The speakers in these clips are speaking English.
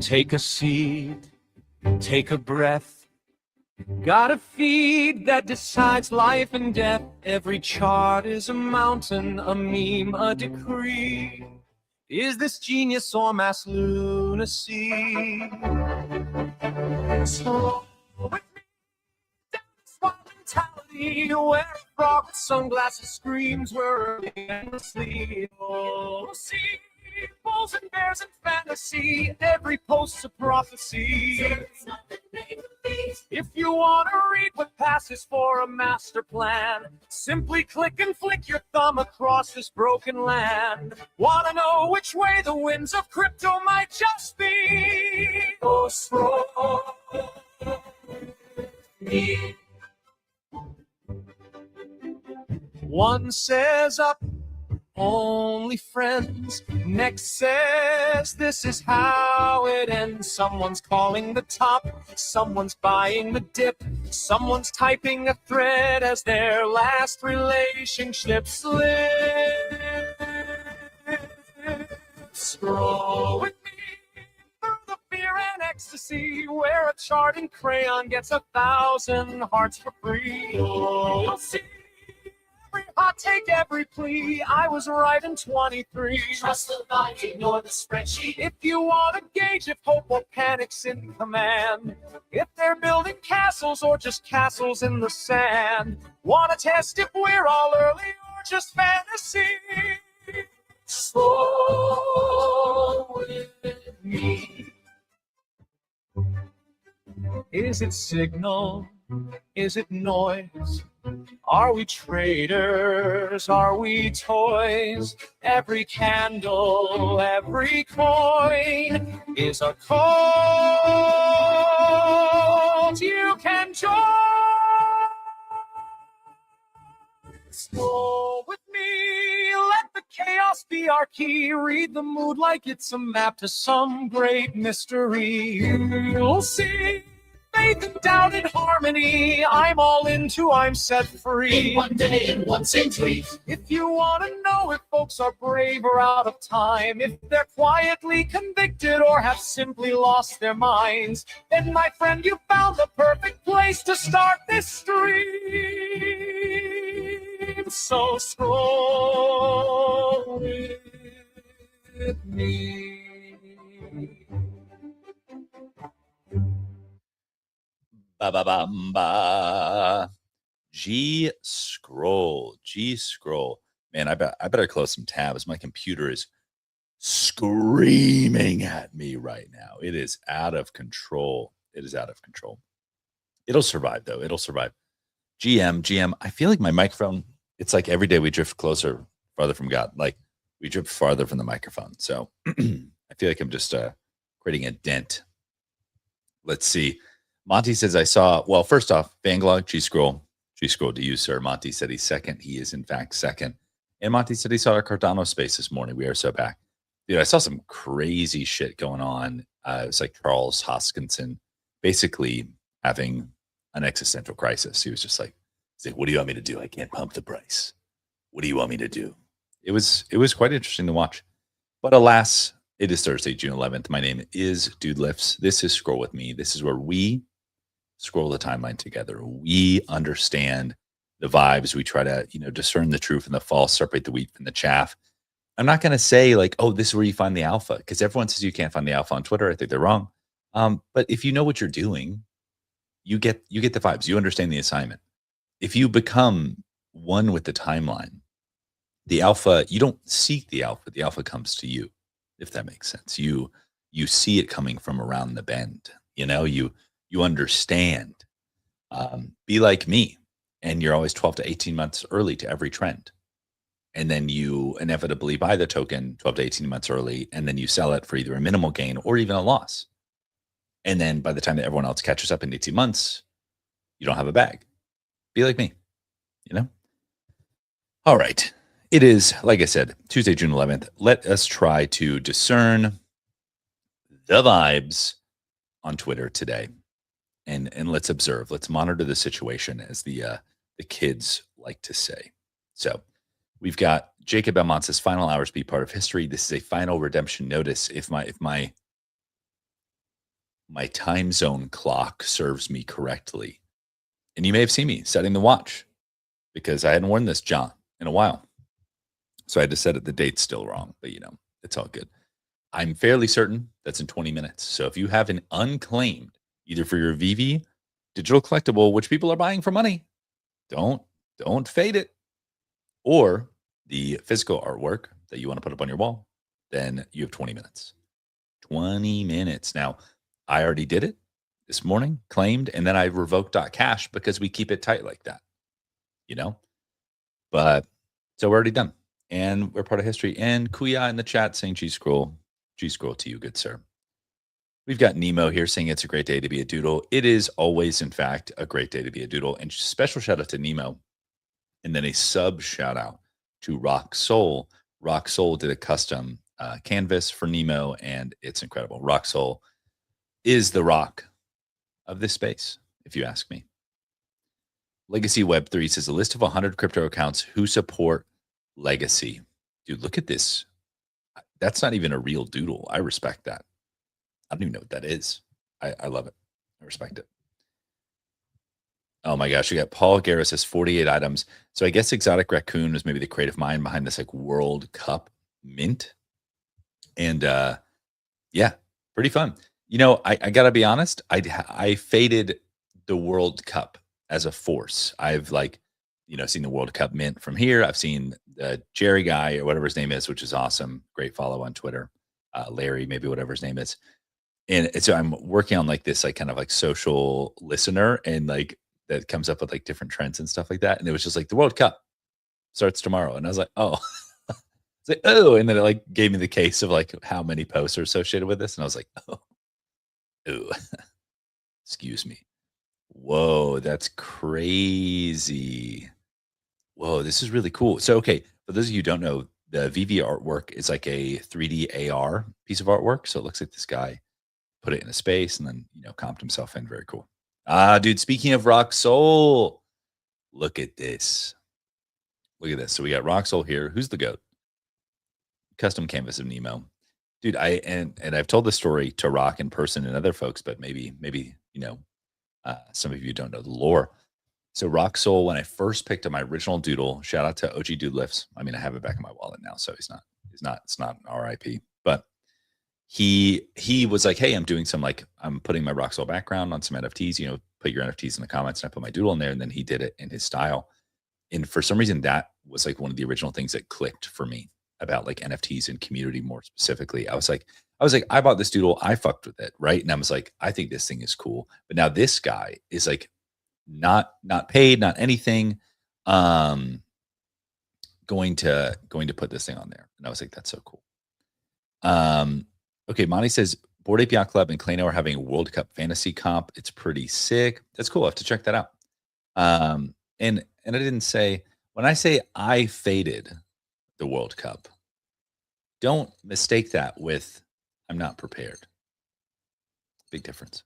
Take a seat, take a breath. Got a feed that decides life and death. Every chart is a mountain, a meme, a decree. Is this genius or mass lunacy? So with me, down the swamp mentality, where a frog with sunglasses screams, we're early endlessly. Oh, see, bulls and bears and fantasy, every post's a prophecy. If you want to read what passes for a master plan, simply click and flick your thumb across this broken land. Want to know which way the winds of crypto might just be? Go scroll me. One says up, only friends. Next says this is how it ends. Someone's calling the top, someone's buying the dip, someone's typing a thread as their last relationship slips. Scroll with me through the fear and ecstasy, where a chart in crayon gets 1,000 hearts for free. You'll see every hot take, every plea. I was right in 23. Trust the line, ignore the spreadsheet. If you want to gauge if hope or panic's in command, if they're building castles or just castles in the sand, want to test if we're all early or just fantasy? Slow with me. Is it signal? Is it noise? Are we traders? Are we toys? Every candle, every coin is a cult you can join. Scroll with me, let the chaos be our key. Read the mood like it's a map to some great mystery. You'll see faith and doubt in harmony. I'm all into, I'm set free. In one day, in one same tweet. If you want to know if folks are brave or out of time, if they're quietly convicted or have simply lost their minds, then my friend, you found the perfect place to start this stream. So scroll with me. Ba ba ba ba. G scroll. Man, I better close some tabs. My computer is screaming at me right now. It is out of control. It'll survive though. It'll survive. GM. I feel like my microphone, it's like every day we drift closer, farther from God. Like we drift farther from the microphone. So I feel like I'm just creating a dent. Let's see. Monty says, I saw, well, first off, Vanglog, G-Scroll to you, sir. Monty said he's second. He is, in fact, second. And Monty said he saw our Cardano space this morning. We are so back. Dude, I saw some crazy shit going on. It's like Charles Hoskinson basically having an existential crisis. He was just like, what do you want me to do? I can't pump the price. What do you want me to do? It was quite interesting to watch. But alas, it is Thursday, June 11th. My name is Dude Lifts. This is Scroll With Me. This is where we scroll the timeline together. We understand the vibes. We try to, discern the truth and the false, separate the wheat from the chaff. I'm not going to say like, oh, this is where you find the alpha, because everyone says you can't find the alpha on Twitter. I think they're wrong. But if you know what you're doing, you get the vibes. You understand the assignment. If you become one with the timeline, the alpha, you don't seek the alpha. The alpha comes to you, if that makes sense. You see it coming from around the bend. You understand. Be like me, and you're always 12 to 18 months early to every trend. And then you inevitably buy the token 12 to 18 months early, and then you sell it for either a minimal gain or even a loss. And then by the time that everyone else catches up in 18 months, you don't have a bag. Be like me, All right. It is, like I said, Tuesday, June 11th. Let us try to discern the vibes on Twitter today. And let's observe. Let's monitor the situation, as the kids like to say. So we've got Jacob Belmont says, final hours be part of history. This is a final redemption notice. If my my time zone clock serves me correctly. And you may have seen me setting the watch because I hadn't worn this John in a while. So I had to set it. The date's still wrong, but it's all good. I'm fairly certain that's in 20 minutes. So if you have an unclaimed, either for your VV digital collectible, which people are buying for money, don't fade it, or the physical artwork that you want to put up on your wall, then you have 20 minutes. 20 minutes. Now, I already did it this morning, claimed, and then I revoked.cash because we keep it tight like that, But so we're already done. And we're part of history. And Kuya in the chat saying G-Scroll to you, good sir. We've got Nemo here saying it's a great day to be a doodle. It is always, in fact, a great day to be a doodle. And special shout out to Nemo. And then a sub shout out to Rock Soul. Rock Soul did a custom canvas for Nemo, and it's incredible. Rock Soul is the rock of this space, if you ask me. Legacy Web 3 says a list of 100 crypto accounts who support Legacy. Dude, look at this. That's not even a real doodle. I respect that. I don't even know what that is. I love it. I respect it. Oh my gosh, you got Paul Garris says 48 items. So I guess Exotic Raccoon was maybe the creative mind behind this like World Cup mint. And yeah, pretty fun. I gotta be honest. I faded the World Cup as a force. I've seen the World Cup mint from here. I've seen Jerry guy or whatever his name is, which is awesome. Great follow on Twitter. Larry, maybe whatever his name is. And so I'm working on like this, like kind of like social listener, and like that comes up with like different trends and stuff like that. And it was just like the World Cup starts tomorrow. And I was like, oh, it's like, oh, and then it like gave me the case of like how many posts are associated with this. And I was like, oh, excuse me. Whoa, that's crazy. Whoa, this is really cool. So, okay, for those of you who don't know, the VV artwork is like a 3D AR piece of artwork. So it looks like this guy put it in a space and then, comped himself in. Very cool. Dude, speaking of Rock Soul, look at this. Look at this. So we got Rock Soul here. Who's the GOAT? Custom canvas of Nemo. Dude, and I've told this story to Rock in person and other folks, but maybe some of you don't know the lore. So Rock Soul, when I first picked up my original doodle, shout out to OG Dude Lifts. I mean, I have it back in my wallet now, so it's not an RIP. But he was like, hey, I'm doing some I'm putting my Rock Soul background on some NFTs, put your NFTs in the comments, and I put my doodle in there, and then he did it in his style. And for some reason, that was like one of the original things that clicked for me about like NFTs and community more specifically. I was like, I bought this doodle, I fucked with it, right? And I was like, I think this thing is cool. But now this guy is like not paid, not anything. Going to put this thing on there. And I was like, that's so cool. Okay, Monty says Bored Ape Yacht Club and Klano are having a World Cup fantasy comp. It's pretty sick. That's cool. I have to check that out. And I didn't say, when I say I faded the World Cup, don't mistake that with I'm not prepared. Big difference.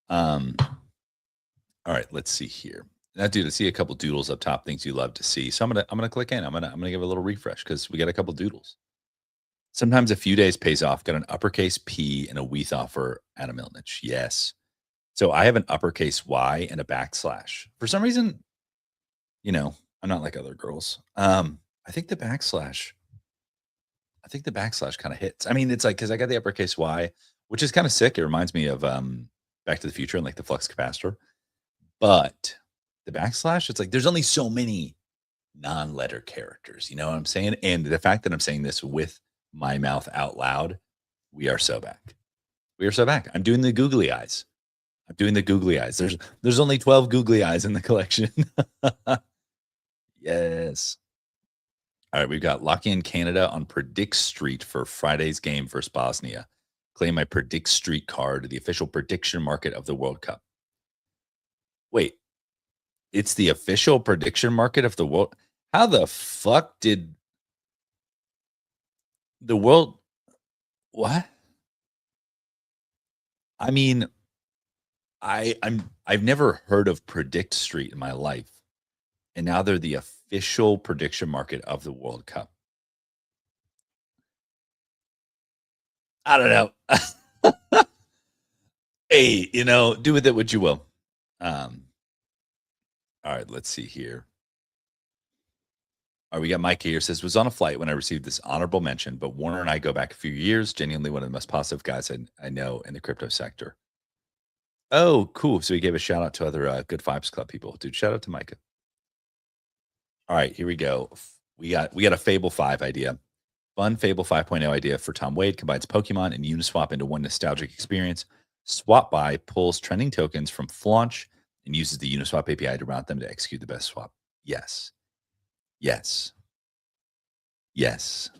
All right, let's see here. Now, dude, I see a couple doodles up top, things you love to see. So I'm gonna click in. I'm gonna give a little refresh because we got a couple doodles. Sometimes a few days pays off. Got an uppercase P and a Weath offer at a Milnich. Yes. So I have an uppercase Y and a backslash. For some reason, I'm not like other girls. I think the backslash kind of hits. I mean, it's like because I got the uppercase Y, which is kind of sick. It reminds me of Back to the Future and like the flux capacitor. But the backslash, it's like there's only so many non-letter characters. You know what I'm saying? And the fact that I'm saying this with my mouth out loud, we are so back. We are so back. I'm doing the googly eyes. There's only 12 googly eyes in the collection. Yes. All right, we've got Locky in Canada on Predict Street for Friday's game versus Bosnia. Claim my Predict Street card, the official prediction market of the World Cup. Wait, it's the official prediction market of the world? How the fuck did the world? What? I mean, I've never heard of Predict Street in my life, and now they're the official prediction market of the World Cup. I don't know. Hey, do with it what you will. All right, let's see here. All right, we got Mike here. Says, was on a flight when I received this honorable mention, but Warner and I go back a few years. Genuinely one of the most positive guys I know in the crypto sector. Oh, cool. So he gave a shout out to other Good Vibes Club people. Dude, shout out to Micah. All right, here we go. We got a Fable 5 idea. Fun Fable 5.0 idea for Tom Wade combines Pokemon and Uniswap into one nostalgic experience. SwapBuy pulls trending tokens from Flaunch and uses the Uniswap API to route them to execute the best swap. Yes. Yes. Yes.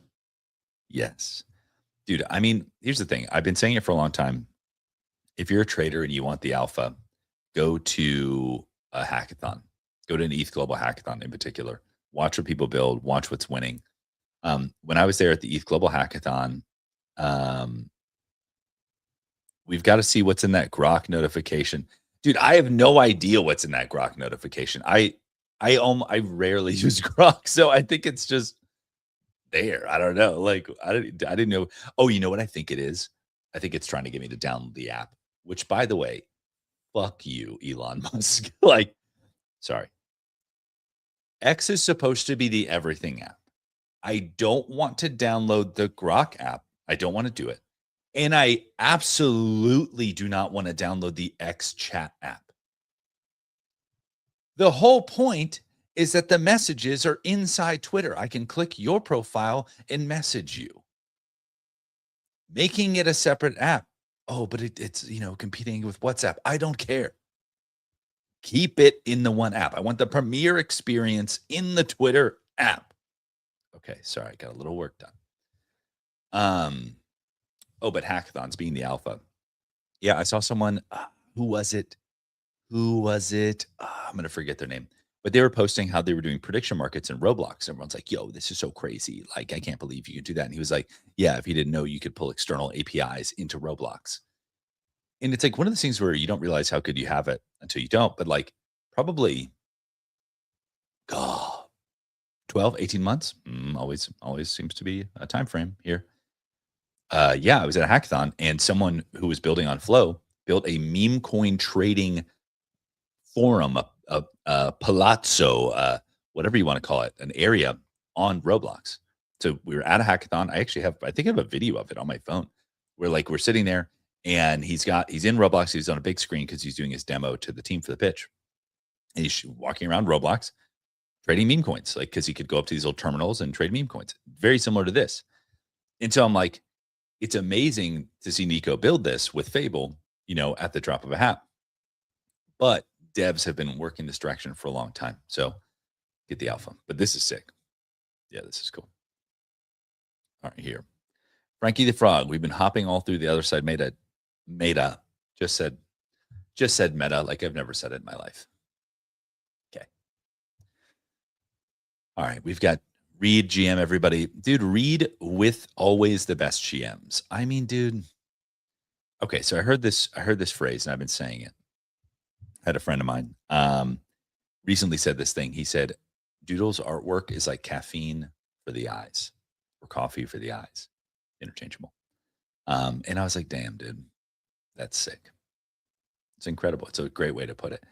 Yes. Dude, I mean, here's the thing. I've been saying it for a long time. If you're a trader and you want the alpha, go to a hackathon. Go to an ETH Global hackathon in particular. Watch what people build. Watch what's winning. When I was there at the ETH Global hackathon, we've got to see what's in that Grok notification. Dude, I have no idea what's in that Grok notification. I rarely use Grok, so I think it's just there. I don't know. Like I didn't know. Oh, you know what I think it is? I think it's trying to get me to download the app, which by the way, fuck you, Elon Musk. Like, sorry. X is supposed to be the everything app. I don't want to download the Grok app. I don't want to do it. And I absolutely do not want to download the X chat app. The whole point is that the messages are inside Twitter. I can click your profile and message you. Making it a separate app. Oh, but it's competing with WhatsApp. I don't care. Keep it in the one app. I want the premier experience in the Twitter app. Okay, sorry, got a little work done. But hackathons being the alpha. Yeah, I saw someone. Who was it? I'm going to forget their name. But they were posting how they were doing prediction markets in Roblox. Everyone's like, yo, this is so crazy. Like, I can't believe you can do that. And he was like, yeah, if you didn't know, you could pull external APIs into Roblox. And it's like one of those things where you don't realize how good you have it until you don't. But like probably 12, 18 months. Always seems to be a time frame here. I was at a hackathon and someone who was building on Flow built a meme coin trading forum, a palazzo, whatever you want to call it, an area on Roblox. So we were at a hackathon. I think I have a video of it on my phone where like we're sitting there and he's in Roblox. He's on a big screen because he's doing his demo to the team for the pitch. And he's walking around Roblox trading meme coins, like because he could go up to these little terminals and trade meme coins. Very similar to this. And so I'm like, it's amazing to see Nico build this with Fable, at the drop of a hat. But devs have been working this direction for a long time. So get the alpha. But this is sick. Yeah, this is cool. All right, here. Frankie the Frog. We've been hopping all through the other side. Meta. Just said meta like I've never said it in my life. Okay. All right, we've got Reed GM, everybody. Dude, Reed with always the best GMs. I mean, dude. Okay, so I heard this phrase and I've been saying it. I had a friend of mine recently said this thing. He said, Doodle's artwork is like caffeine for the eyes or coffee for the eyes. Interchangeable. And I was like, damn, dude, that's sick. It's incredible. It's a great way to put it.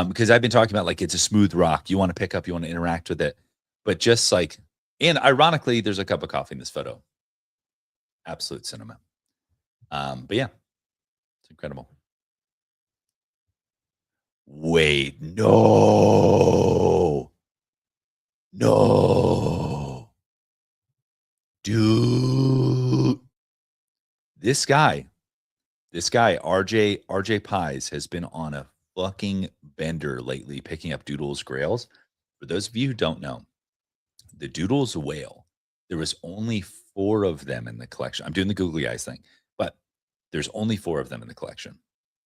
Because I've been talking about like it's a smooth rock. You want to pick up, you want to interact with it. But just like, and ironically, there's a cup of coffee in this photo. Absolute cinema. But yeah, it's incredible. Wait, no. Dude. This guy, RJ Pies, has been on a fucking bender lately, picking up Doodle's grails. For those of you who don't know, the Doodle's whale, there was only 4 of them in the collection. I'm doing the googly eyes thing, but there's only 4 of them in the collection.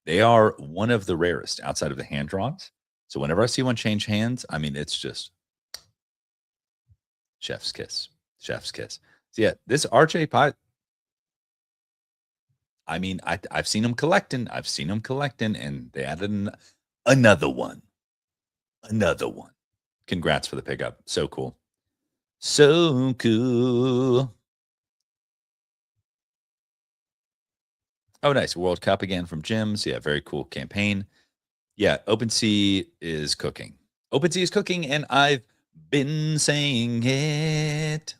They are one of the rarest outside of the hand drawings. So whenever I see one change hands, I mean, it's just chef's kiss. So yeah, this RJ Pie, I mean, I've seen them collecting. And they added another one. Congrats for the pickup. So cool. Oh, nice. World Cup again from Jim's. Yeah, very cool campaign. Yeah, OpenSea is cooking. OpenSea is cooking, and I've been saying it.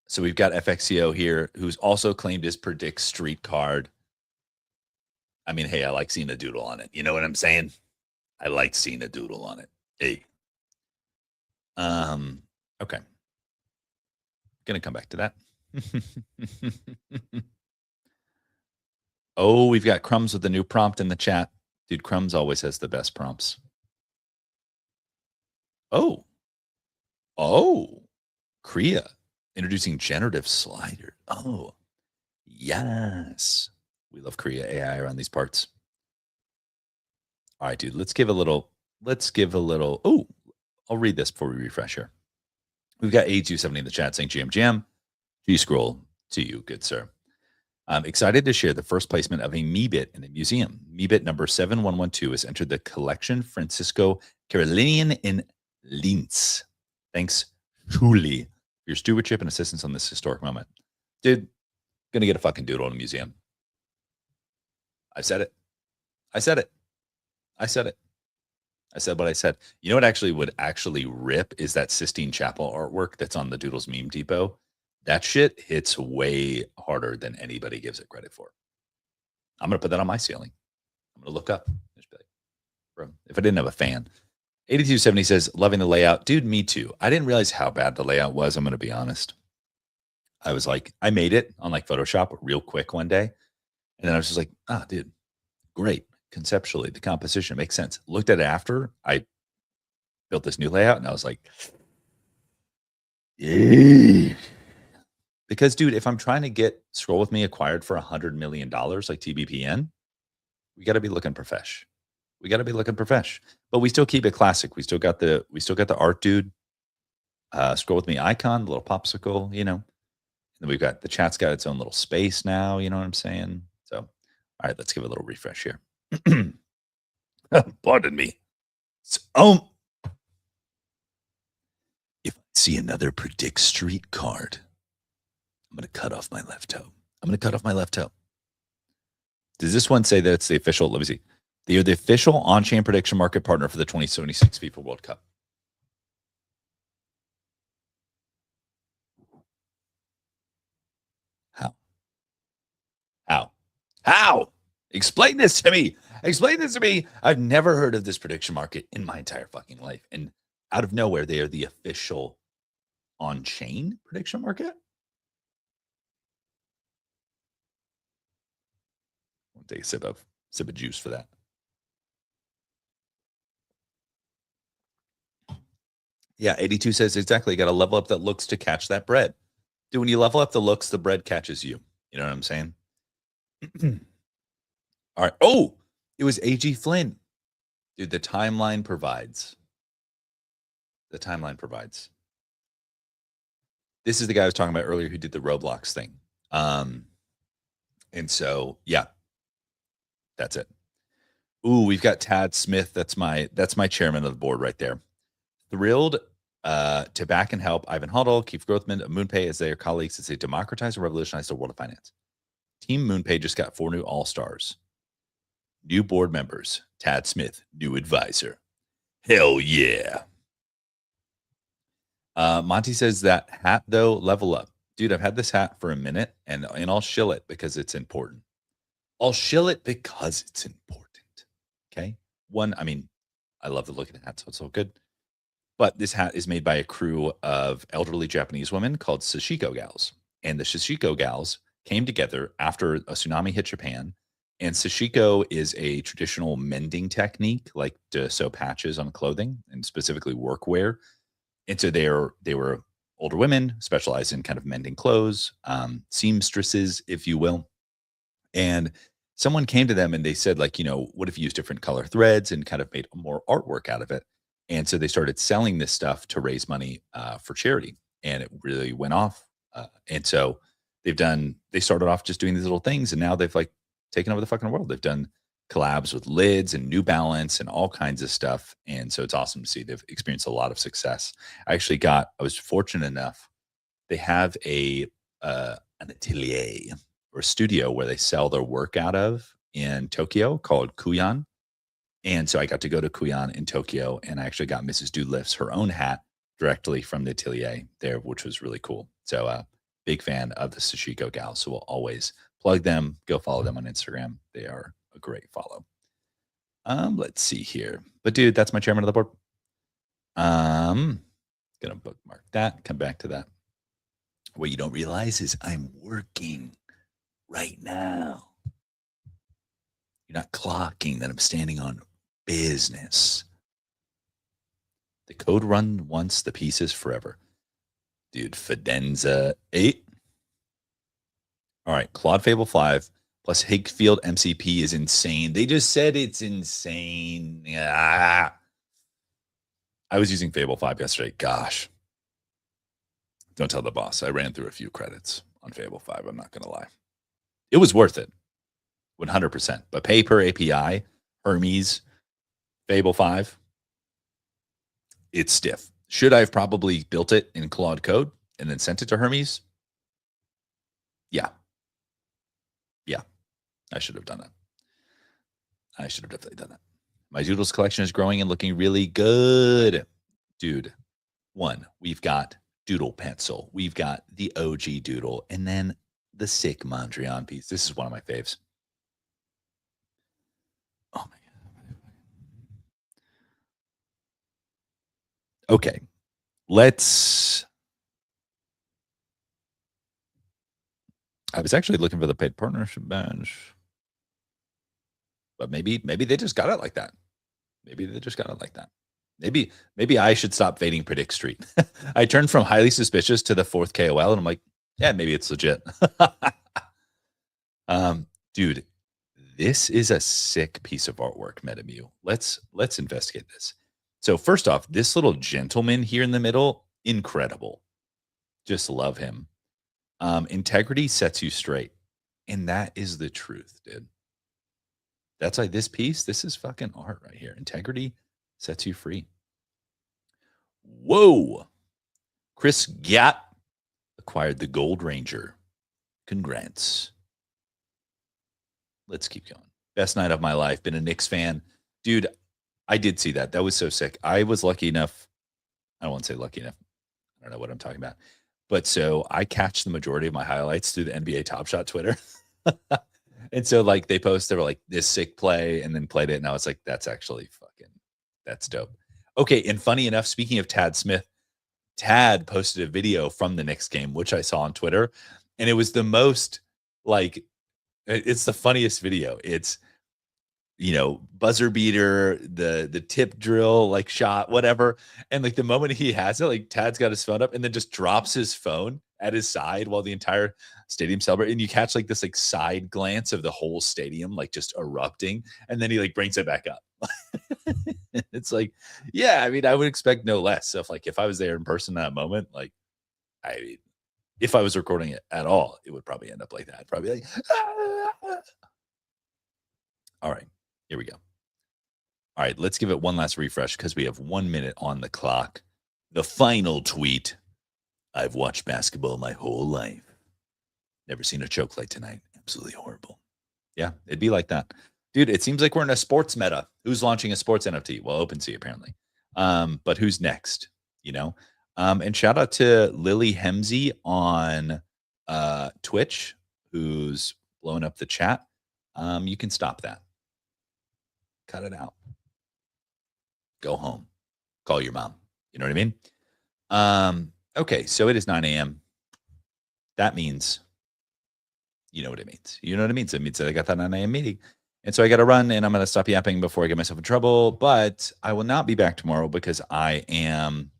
So we've got FXCO here, who's also claimed his Predict Street card. I mean, hey, I like seeing a doodle on it. You know what I'm saying? I like seeing a doodle on it. Hey. Okay. Gonna come back to that. Oh, we've got Crumbs with the new prompt in the chat. Dude, Crumbs always has the best prompts. Oh. Kriya introducing generative slider. Oh, yes. We love Kriya AI around these parts. All right, dude, let's give a little. Oh, I'll read this before we refresh here. We've got A270 in the chat saying GM, G scroll to you, good sir. I'm excited to share the first placement of a Meebit in a museum. Meebit number 7112 has entered the collection Francisco Carolinian in Linz. Thanks, Julie, for your stewardship and assistance on this historic moment. Dude, gonna get a fucking doodle in a museum. I said it. I said it. I said it. I said what I said. You know what actually would actually rip is that Sistine Chapel artwork that's on the Doodles Meme Depot. That shit hits way harder than anybody gives it credit for. I'm gonna put that on my ceiling. I'm gonna look up. Just be like, bro, if I didn't have a fan. 8270 says, loving the layout. Dude, me too. I didn't realize how bad the layout was. I'm gonna be honest. I was like, I made it on like Photoshop real quick one day. And then I was just like, dude, great. Conceptually, the composition makes sense. Looked at it after I built this new layout, and I was like, yeah. Because, dude, if I'm trying to get Scroll With Me acquired for $100 million like TBPN, we got to be looking profesh. We got to be looking profesh. But we still keep it classic. We still got the art dude, Scroll With Me icon, the little popsicle, you know. And then we've got the chat's got its own little space now, you know what I'm saying? So, all right, let's give it a little refresh here. Pardon me. So, if I see another Predict Street card, I'm going to cut off my left toe. Does this one say that it's the official? Let me see. They are the official on-chain prediction market partner for the 2076 FIFA World Cup. How? Explain this to me. I've never heard of this prediction market in my entire fucking life. And out of nowhere, they are the official on-chain prediction market. I'll take a sip of juice for that. Yeah, 82 says exactly. You got to level up that looks to catch that bread. Dude, when you level up the looks, the bread catches you. You know what I'm saying? All right. Oh, it was A.G. Flynn. Dude, the timeline provides. This is the guy I was talking about earlier who did the Roblox thing. And so, yeah, that's it. Ooh, we've got Tad Smith. That's my chairman of the board right there. Thrilled to back and help Ivan Huddle, Keith Grothman, MoonPay as their colleagues as they democratize and revolutionize the world of finance. Team MoonPay just got 4 new all-stars. New board members, Tad Smith, new advisor. Hell yeah. Monty says that hat, though, level up. Dude, I've had this hat for a minute, and I'll shill it because it's important. Okay? One, I mean, I love the look of the hat, so it's so good. But this hat is made by a crew of elderly Japanese women called Sashiko Gals. And the Sashiko Gals came together after a tsunami hit Japan. And sashiko is a traditional mending technique, like to sew patches on clothing and specifically workwear. And so they were older women specialized in kind of mending clothes, seamstresses, if you will. And someone came to them and they said, like, you know, what if you use different color threads and kind of made more artwork out of it? And so they started selling this stuff to raise money for charity, and it really went off. And so they started off just doing these little things, and now they've like taken over the fucking world. They've done collabs with Lids and New Balance and all kinds of stuff. And so it's awesome to see they've experienced a lot of success. I was fortunate enough, they have an atelier or a studio where they sell their work out of in Tokyo called Kuyan. And so I got to go to Kuyan in Tokyo, and I actually got Mrs. Doolittle her own hat directly from the atelier there, which was really cool. So big fan of the Sashiko gals. So we'll always plug them. Go follow them on Instagram. They are a great follow. Let's see here. But dude, that's my chairman of the board. Gonna bookmark that, come back to that. What you don't realize is I'm working right now. You're not clocking that I'm standing on business. The code run once, the pieces forever. Dude, Fidenza 8. All right, Claude Fable 5 plus Higfield MCP is insane. They just said it's insane. I was using Fable 5 yesterday. Gosh. Don't tell the boss. I ran through a few credits on Fable 5. I'm not going to lie. It was worth it. 100%. But pay per API, Hermes, Fable 5, it's stiff. Should I have probably built it in Claude Code and then sent it to Hermes? Yeah. I should have done that. I should have definitely done that. My Doodles collection is growing and looking really good. Dude, one, we've got Doodle Pencil. We've got the OG Doodle, and then the sick Mondrian piece. This is one of my faves. Oh my God. Okay. I was actually looking for the paid partnership badge. But maybe they just got it like that. Maybe I should stop fading Predict Street. I turned from highly suspicious to the 4th KOL, and I'm like, yeah, maybe it's legit. Dude, this is a sick piece of artwork, Metamu. Let's investigate this. So first off, this little gentleman here in the middle, incredible. Just love him. Integrity sets you straight. And that is the truth, dude. That's like this piece. This is fucking art right here. Integrity sets you free. Whoa. Chris Gatt acquired the Gold Ranger. Congrats. Let's keep going. Best night of my life. Been a Knicks fan. Dude, I did see that. That was so sick. I was lucky enough. I don't want to say lucky enough. I don't know what I'm talking about. But so I catch the majority of my highlights through the NBA Top Shot Twitter. And so like they were like this sick play and then played it. And I was like, that's dope. Okay. And funny enough, speaking of Tad Smith, Tad posted a video from the Knicks game, which I saw on Twitter. And it was the most like, it's the funniest video. It's, buzzer beater, the tip drill, like shot, whatever. And like the moment he has it, like Tad's got his phone up and then just drops his phone at his side while the entire stadium celebrates. And you catch like this like side glance of the whole stadium, like just erupting. And then he like brings it back up. It's like, yeah, I mean, I would expect no less. So if I was there in person in that moment, like, I mean, if I was recording it at all, it would probably end up like that. Probably like, ah! All right, here we go. All right, let's give it one last refresh because we have 1 minute on the clock. The final tweet. I've watched basketball my whole life. Never seen a choke like tonight. Absolutely horrible. Yeah, it'd be like that. Dude, it seems like we're in a sports meta. Who's launching a sports NFT? Well, OpenSea apparently. But who's next? And shout out to Lily Hemsey on Twitch, who's blowing up the chat. You can stop that. Cut it out. Go home. Call your mom. You know what I mean? Okay, so it is 9 a.m. That means, you know what it means. You know what it means. It means that I got that 9 a.m. meeting. And so I got to run, and I'm going to stop yapping before I get myself in trouble. But I will not be back tomorrow because I'm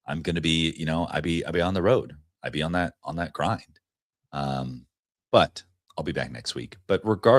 going to be, I be on the road. I be on that grind. But I'll be back next week. But regardless.